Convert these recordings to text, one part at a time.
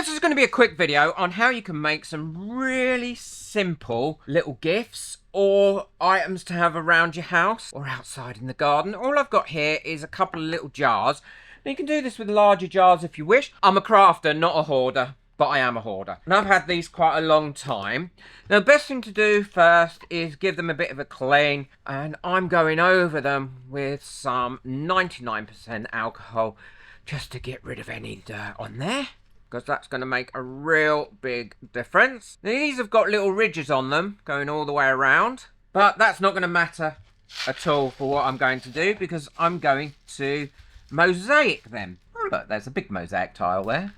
This is going to be a quick video on how you can make some really simple little gifts or items to have around your house or outside in the garden. All I've got here is a couple of little jars. Now you can do this with larger jars if you wish. I'm a crafter, not a hoarder, but I am a hoarder. And I've had these quite a long time. Now the best thing to do first is give them a bit of a clean, and I'm going over them with some 99% alcohol just to get rid of any dirt on there, because that's going to make a real big difference. Now, these have got little ridges on them going all the way around, but that's not going to matter at all for what I'm going to do, because I'm going to mosaic them. Oh look, there's a big mosaic tile there.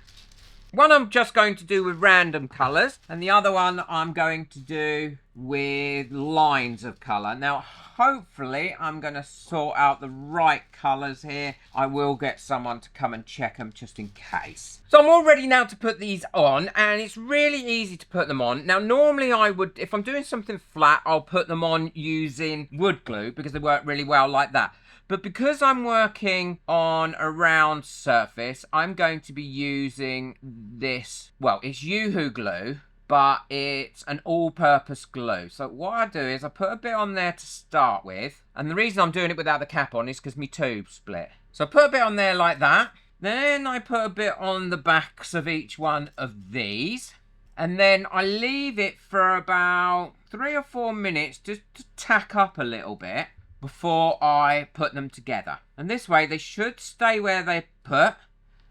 One I'm just going to do with random colours, and the other one I'm going to do with lines of colour. Now, hopefully, I'm going to sort out the right colours here. I will get someone to come and check them just in case. So I'm all ready now to put these on, and it's really easy to put them on. Now, normally I would, if I'm doing something flat, I'll put them on using wood glue because they work really well like that. But because I'm working on a round surface, I'm going to be using this, well, it's Yoo-hoo glue, but it's an all-purpose glue. So what I do is I put a bit on there to start with, and the reason I'm doing it without the cap on is because my tube split. So I put a bit on there like that, then I put a bit on the backs of each one of these, and then I leave it for about 3 or 4 minutes just to tack up a little bit before I put them together. And this way they should stay where they put,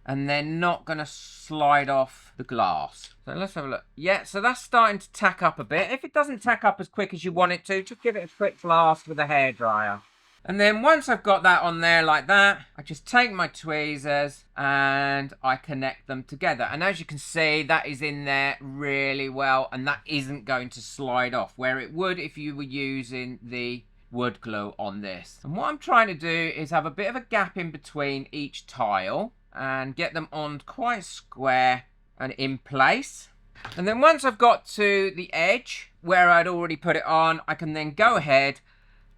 and they're not going to slide off the glass. So let's have a look. Yeah, so that's starting to tack up a bit. If it doesn't tack up as quick as you want it to, just give it a quick blast with a hairdryer. And then once I've got that on there like that, I just take my tweezers and I connect them together. And as you can see, that is in there really well, and that isn't going to slide off, where it would if you were using the wood glue on this. And what I'm trying to do is have a bit of a gap in between each tile and get them on quite square and in place. And then once I've got to the edge where I'd already put it on, I can then go ahead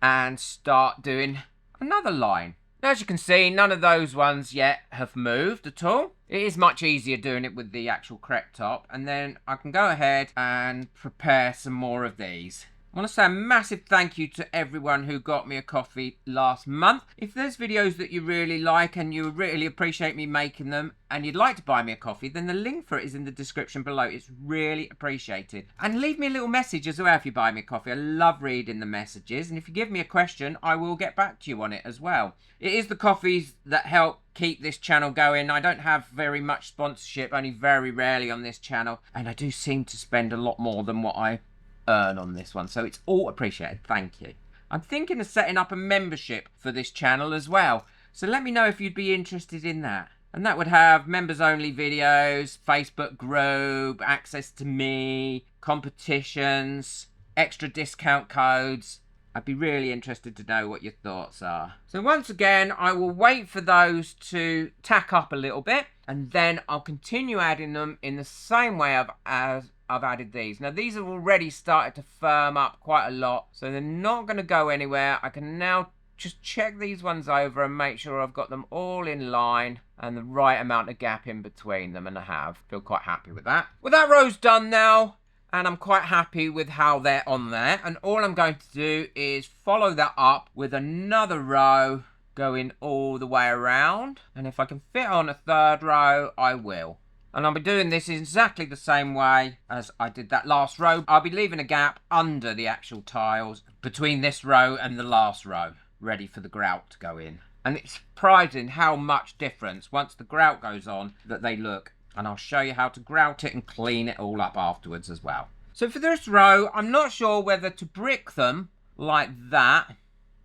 and start doing another line. Now, as you can see, none of those ones yet have moved at all. It is much easier doing it with the actual correct top. And then I can go ahead and prepare some more of these. I want to say a massive thank you to everyone who got me a coffee last month. If there's videos that you really like and you really appreciate me making them and you'd like to buy me a coffee, then the link for it is in the description below. It's really appreciated. And leave me a little message as well if you buy me a coffee. I love reading the messages. And if you give me a question, I will get back to you on it as well. It is the coffees that help keep this channel going. I don't have very much sponsorship, only very rarely on this channel. And I do seem to spend a lot more than what I earn on this one, so it's all appreciated. Thank you. I'm thinking of setting up a membership for this channel as well, so let me know if you'd be interested in that. And that would have members only videos, Facebook group, access to me, competitions, extra discount codes. I'd be really interested to know what your thoughts are. So once again, I will wait for those to tack up a little bit, and then I'll continue adding them in the same way as I've added these. Now these have already started to firm up quite a lot, so they're not going to go anywhere. I can now just check these ones over and make sure I've got them all in line and the right amount of gap in between them, and I have. Feel quite happy with that. Well, that row's done now, and I'm quite happy with how they're on there, and all I'm going to do is follow that up with another row going all the way around, and if I can fit on a third row, I will. And I'll be doing this exactly the same way as I did that last row. I'll be leaving a gap under the actual tiles between this row and the last row, ready for the grout to go in. And it's surprising how much difference, once the grout goes on, that they look. And I'll show you how to grout it and clean it all up afterwards as well. So for this row, I'm not sure whether to brick them like that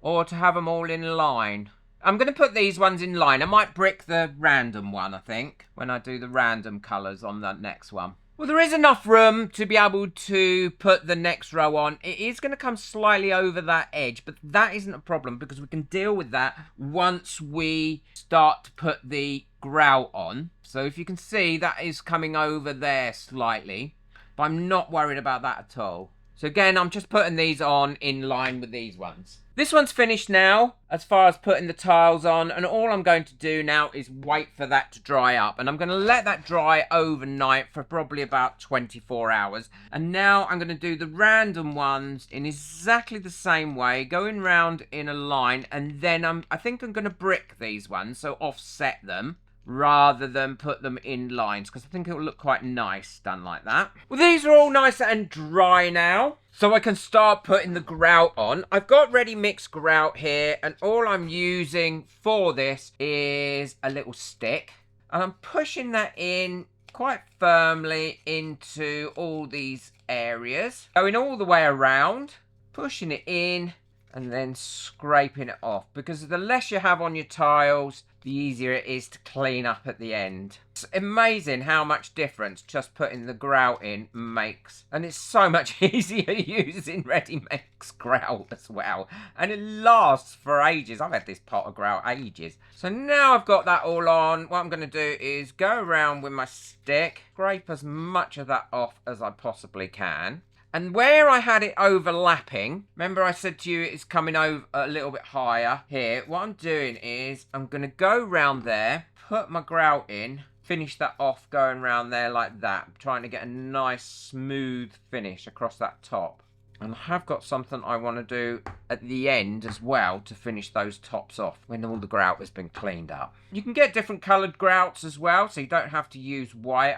or to have them all in line. I'm going to put these ones in line. I might brick the random one, I think, when I do the random colours on that next one. Well, there is enough room to be able to put the next row on. It is going to come slightly over that edge, but that isn't a problem because we can deal with that once we start to put the grout on. So if you can see, that is coming over there slightly, but I'm not worried about that at all. So again, I'm just putting these on in line with these ones. This one's finished now, as far as putting the tiles on, and all I'm going to do now is wait for that to dry up. And I'm going to let that dry overnight for probably about 24 hours. And now I'm going to do the random ones in exactly the same way, going round in a line, and then I think I'm going to brick these ones, so offset them, rather than put them in lines, because I think it will look quite nice done like that. Well, these are all nice and dry now, so I can start putting the grout on. I've got ready mixed grout here, and all I'm using for this is a little stick, and I'm pushing that in quite firmly into all these areas, going all the way around, pushing it in, and then scraping it off, because the less you have on your tiles, the easier it is to clean up at the end. It's amazing how much difference just putting the grout in makes. And it's so much easier using ready-mix grout as well. And it lasts for ages. I've had this pot of grout ages. So now I've got that all on, what I'm going to do is go around with my stick, scrape as much of that off as I possibly can. And where I had it overlapping, remember I said to you it's coming over a little bit higher here. What I'm doing is I'm going to go round there, put my grout in, finish that off going round there like that. Trying to get a nice smooth finish across that top. And I have got something I want to do at the end as well to finish those tops off when all the grout has been cleaned up. You can get different coloured grouts as well, so you don't have to use white.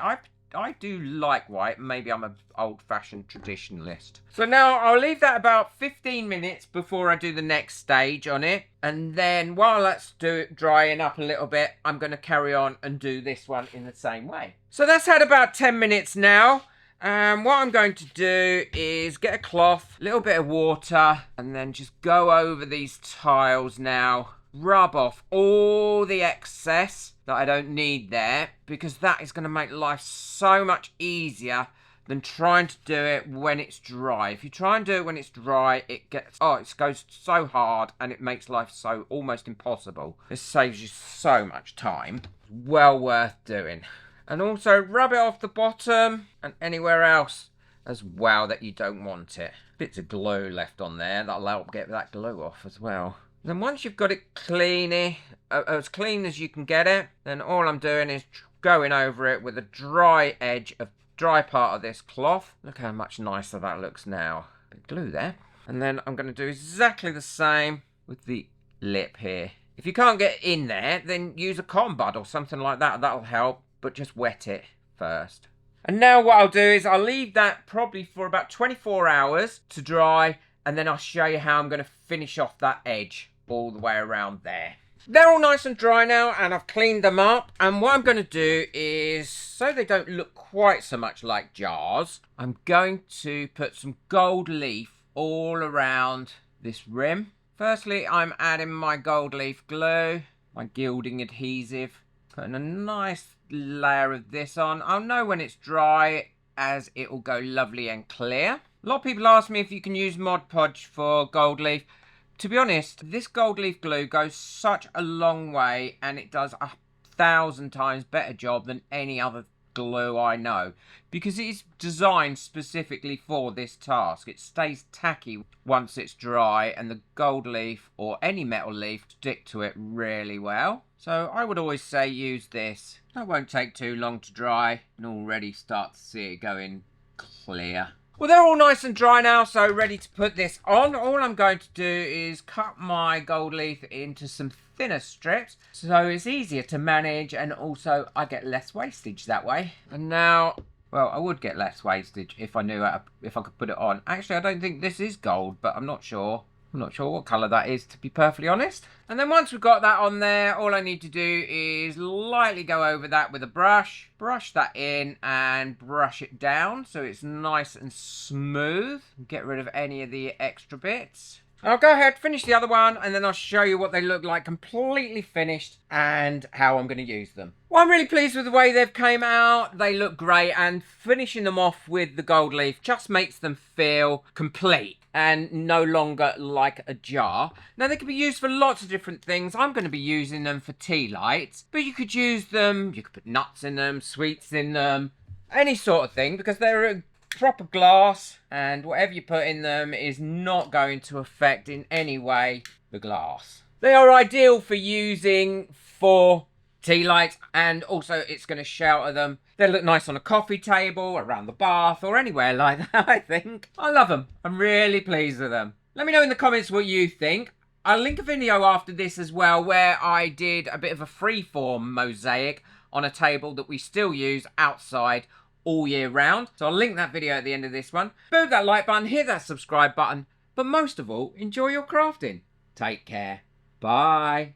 I do like white. Maybe I'm an old-fashioned traditionalist. So now I'll leave that about 15 minutes before I do the next stage on it. And then while that's drying up a little bit, I'm going to carry on and do this one in the same way. So that's had about 10 minutes now. And what I'm going to do is get a cloth, a little bit of water, and then just go over these tiles now. Rub off all the excess that I don't need there, because that is going to make life so much easier than trying to do it when it's dry. If you try and do it when it's dry, it goes so hard and it makes life so almost impossible. This saves you so much time. Well worth doing. And also rub it off the bottom and anywhere else as well that you don't want it. Bits of glue left on there, that'll help get that glue off as well. Then once you've got it as clean as you can get it, then all I'm doing is going over it with a dry part of this cloth. Look how much nicer that looks now. Bit of glue there. And then I'm going to do exactly the same with the lip here. If you can't get in there, then use a cotton bud or something like that. That'll help, but just wet it first. And now what I'll do is I'll leave that probably for about 24 hours to dry, and then I'll show you how I'm going to finish off that edge all the way around there. They're all nice and dry now, and I've cleaned them up. And what I'm going to do is, so they don't look quite so much like jars, I'm going to put some gold leaf all around this rim. Firstly, I'm adding my gold leaf glue, my gilding adhesive, putting a nice layer of this on. I'll know when it's dry, as it will go lovely and clear. A lot of people ask me if you can use Mod Podge for gold leaf. To be honest, this gold leaf glue goes such a long way, and it does 1,000 times better job than any other glue I know, because it is designed specifically for this task. It stays tacky once it's dry, and the gold leaf or any metal leaf stick to it really well. So I would always say use this. That won't take too long to dry, and already start to see it going clear. Well, they're all nice and dry now, so ready to put this on. All I'm going to do is cut my gold leaf into some thinner strips, so it's easier to manage, and also I get less wastage that way. And now, well, I would get less wastage if I knew if I could put it on. Actually, I don't think this is gold, but I'm not sure. I'm not sure what colour that is, to be perfectly honest. And then once we've got that on there, all I need to do is lightly go over that with a brush, brush that in and brush it down so it's nice and smooth. Get rid of any of the extra bits. I'll go ahead, finish the other one, and then I'll show you what they look like completely finished and how I'm going to use them. Well, I'm really pleased with the way they've came out. They look great, and finishing them off with the gold leaf just makes them feel complete and no longer like a jar. Now, they can be used for lots of different things. I'm going to be using them for tea lights, but you could use them, you could put nuts in them, sweets in them, any sort of thing, because they're a proper glass, and whatever you put in them is not going to affect in any way the glass. They are ideal for using for tea lights, and also it's going to shelter them. They look nice on a coffee table, around the bath, or anywhere like that, I think. I love them. I'm really pleased with them. Let me know in the comments what you think. I'll link a video after this as well where I did a bit of a freeform mosaic on a table that we still use outside all year round. So I'll link that video at the end of this one. Move that like button, hit that subscribe button, but most of all, enjoy your crafting. Take care. Bye.